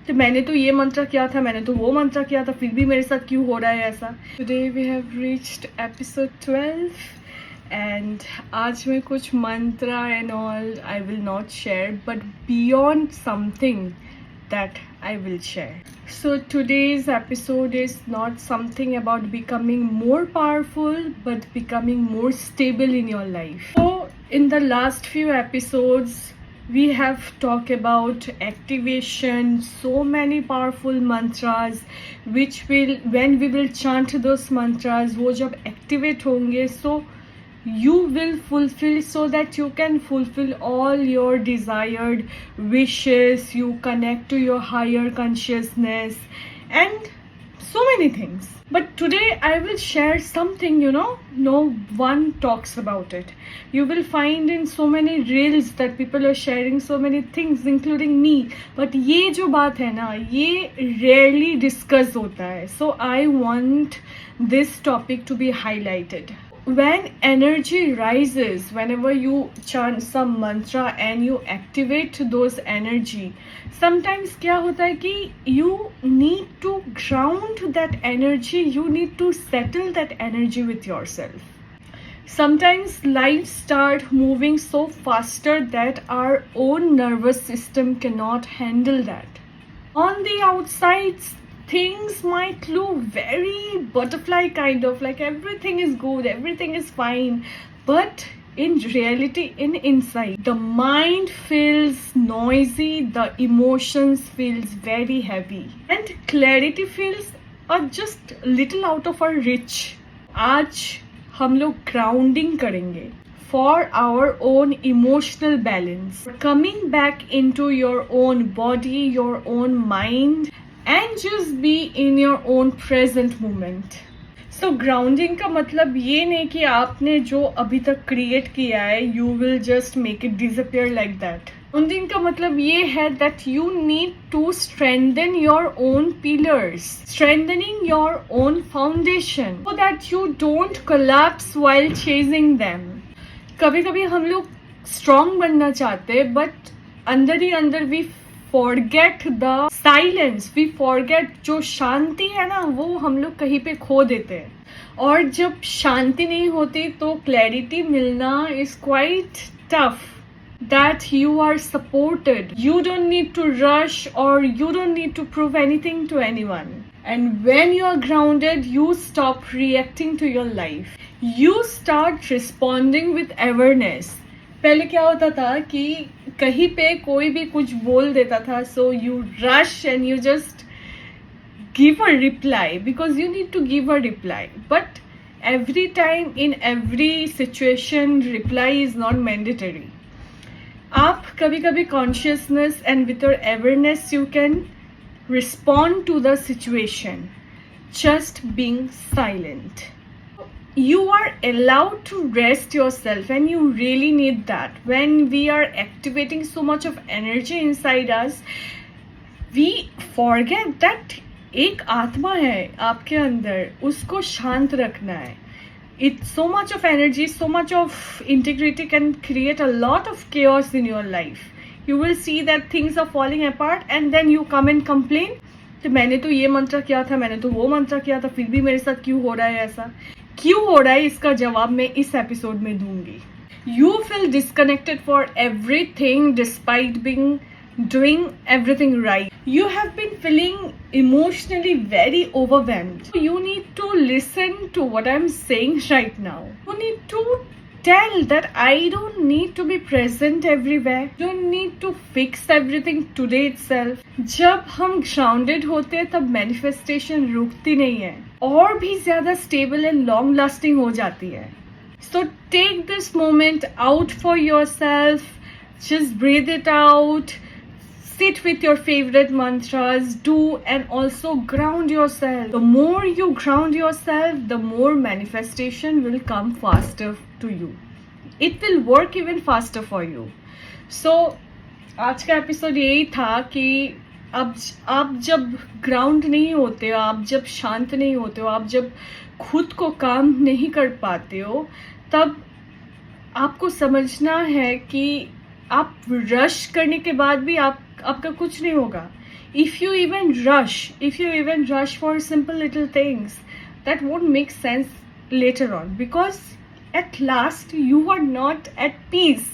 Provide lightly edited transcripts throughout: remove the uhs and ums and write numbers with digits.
तो मैंने तो ये मंत्र किया था, मैंने तो वो मंत्र किया था, फिर भी मेरे साथ क्यों हो रहा है ऐसा। Today we have reached episode 12 and आज मैं कुछ मंत्र and all I will not share but beyond something that I will share. So today's episode is not something about becoming more powerful but becoming more stable in your life. So in the last few episodes we have talked about activation, so many powerful mantras which will, when we will chant those mantras, वो जब activate होंगे, so you will fulfill, so that you can fulfill all your desired wishes, you connect to your higher consciousness and so many things. But today I will share something, no one talks about it. You will find in so many reels that people are sharing so many things including me, but ये जो बात है ना, ये rarely discuss होता है. So I want this topic to be highlighted. When energy rises, whenever you chant some mantra and you activate those energy, sometimes क्या होता है कि you need to ground that energy, you need to settle that energy with yourself. Sometimes life start moving so faster that our own nervous system cannot handle that. On the outside, things might look very butterfly kind of, like everything is good, everything is fine, but in reality, inside, the mind feels noisy, the emotions feels very heavy, and clarity feels just little out of our reach. आज हम लोग grounding करेंगे for our own emotional balance, coming back into your own body, your own mind, and just be in your own present moment. So grounding का मतलब ये नहीं कि आपने जो अभी तक create किया है you will just make it disappear like that. Grounding का मतलब ये है that you need to strengthen your own pillars, strengthening your own foundation so that you don't collapse while chasing them. कभी कभी हम लोग strong बनना चाहते but अंदर ही अंदर we forget the silence, we forget जो शांति है ना, वो हम लोग कहीं पे खो देते हैं. और जब शांति नहीं होती तो क्लैरिटी मिलना is quite tough. That you are supported, you don't need to rush or you don't need to prove anything to anyone. And when you are grounded, you stop reacting to your life, you start responding with awareness. पहले क्या होता था कि कहीं पे कोई भी कुछ बोल देता था, so you rush and you just give a reply because you need to give a reply. But every time, in every situation, reply is not mandatory. आप कभी कभी consciousness and with your awareness you can respond to the situation, just being silent. You are allowed to rest yourself and you really need that. When we are activating so much of energy inside us, we forget that एक आत्मा है आपके अंदर, उसको शांत रखना है. It's so much of energy, so much of integrity can create a lot of chaos in your life. You will see that things are falling apart and then you come and complain तो मैंने तो ये मंत्र किया था, मैंने तो वो मंत्र किया था, फिर भी मेरे साथ क्यों हो रहा है ऐसा. क्यों हो रहा है इसका जवाब मैं इस एपिसोड में दूंगी. You feel disconnected for everything despite being doing everything right. You have been feeling emotionally very overwhelmed. You need to listen to what I'm saying right now. You need to tell that I don't need to be present everywhere. You don't need to fix everything today itself. जब हम grounded होते हैं तब manifestation रुकती नहीं है और भी ज़्यादा stable and long lasting हो जाती है. So take this moment out for yourself. Just breathe it out. Sit with your favorite mantras, do, and also ground yourself. The more you ground yourself, the more manifestation will come faster to you. It will work even faster for you. So, आज का episode यही था कि अब आप जब ground नहीं होते हो, आप जब शांत नहीं होते हो, आप जब खुद को काम नहीं कर पाते हो, तब आपको समझना है कि आप रश करने के बाद भी आपका कुछ नहीं होगा. if you even rush for simple little things, that won't make sense later on, because at last you are not at peace.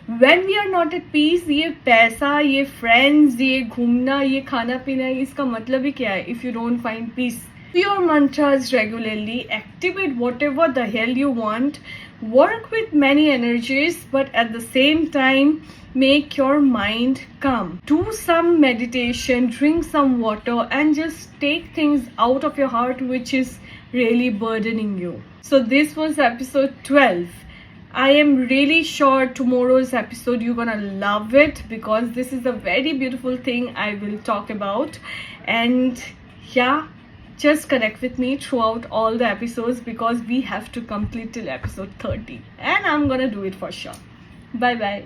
When we are not at peace, ये पैसा, ये friends, ये घूमना, ये खाना पीना, इसका मतलब ही क्या है if you don't find peace? Your mantras regularly, activate whatever the hell you want, work with many energies, but at the same time make your mind calm. Do some meditation, drink some water, and just take things out of your heart which is really burdening you. So this was episode 12. I am really sure tomorrow's episode you're gonna love it, because this is a very beautiful thing I will talk about. And yeah, just connect with me throughout all the episodes, because we have to complete till episode 30, and I'm gonna do it for sure. Bye bye.